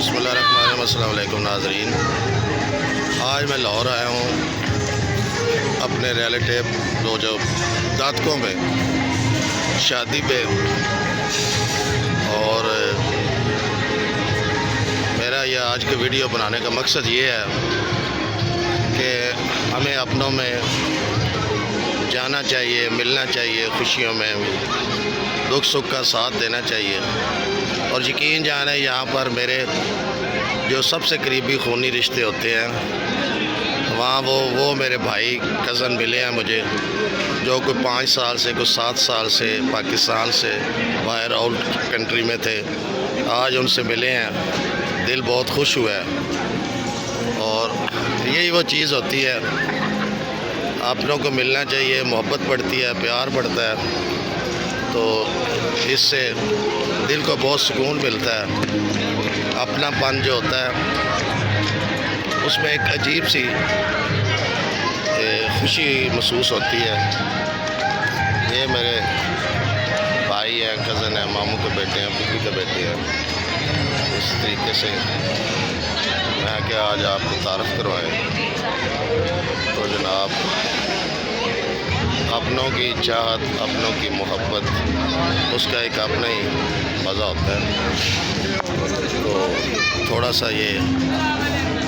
बिस्मिल्लाहिर्रहमानिर्रहीम। अस्सलाम वालेकुम नाज़रीन। आज मैं लाहौर आया हूँ अपने रिलेटिव जो दादकों में शादी पे, और मेरा यह आज की वीडियो बनाने का मकसद ये है कि हमें अपनों में जाना चाहिए, मिलना चाहिए, खुशियों में दुख सुख का साथ देना चाहिए। और यकीन जाने यहाँ पर मेरे जो सबसे करीबी खूनी रिश्ते होते हैं वहाँ वो मेरे भाई कज़न मिले हैं मुझे, जो कोई 5 साल से कोई 7 साल से पाकिस्तान से बाहर आउट कंट्री में थे। आज उनसे मिले हैं, दिल बहुत खुश हुआ है। और यही वो चीज़ होती है, अपनों को मिलना चाहिए, मोहब्बत बढ़ती है, प्यार बढ़ता है, तो इससे दिल को बहुत सुकून मिलता है। अपनापन जो होता है उसमें एक अजीब सी खुशी महसूस होती है। ये मेरे भाई हैं, कज़न हैं, मामू के बेटे हैं, फूफी के बेटे हैं। इस तरीके से मैं क्या आज आपको तारफ़ करवाएं तो जनाब, अपनों की चाहत, अपनों की मोहब्बत, उसका एक अपना ही मज़ा होता है। तो थोड़ा सा ये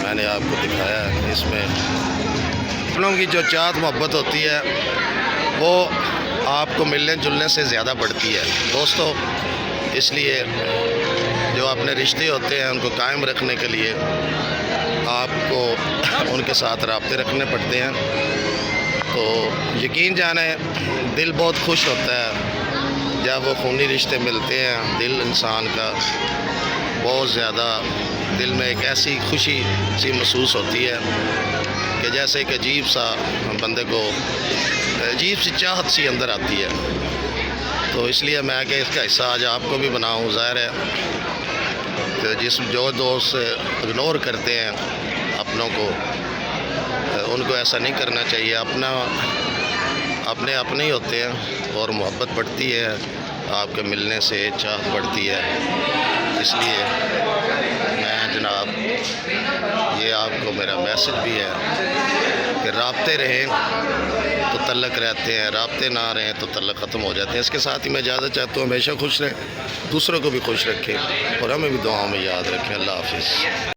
मैंने आपको दिखाया है। इसमें अपनों की जो चाहत मोहब्बत होती है वो आपको मिलने जुलने से ज़्यादा बढ़ती है दोस्तों। इसलिए जो अपने रिश्ते होते हैं उनको कायम रखने के लिए आपको उनके साथ राब्ते रखने पड़ते हैं। तो यकीन जाने दिल बहुत खुश होता है जब वो खूनी रिश्ते मिलते हैं। दिल इंसान का बहुत ज़्यादा, दिल में एक ऐसी खुशी सी महसूस होती है कि जैसे एक अजीब सा बंदे को अजीब सी चाहत सी अंदर आती है। तो इसलिए मैं कि इसका हिस्सा आज आपको भी बनाऊँ। ज़ाहिर है कि जो दोस्त इग्नोर करते हैं अपनों को, उनको ऐसा नहीं करना चाहिए। अपने ही होते हैं और मोहब्बत बढ़ती है, आपके मिलने से चाहत बढ़ती है। इसलिए मैं जनाब, ये आपको मेरा मैसेज भी है कि राब्ते रहें तो तल्लक रहते हैं, राब्ते ना रहें तो तल्लक ख़त्म हो जाते हैं। इसके साथ ही मैं इजाज़त चाहता हूँ, हमेशा खुश रहें, दूसरों को भी खुश रखें और हमें भी दुआओं में याद रखें। अल्लाह हाफ़िज़।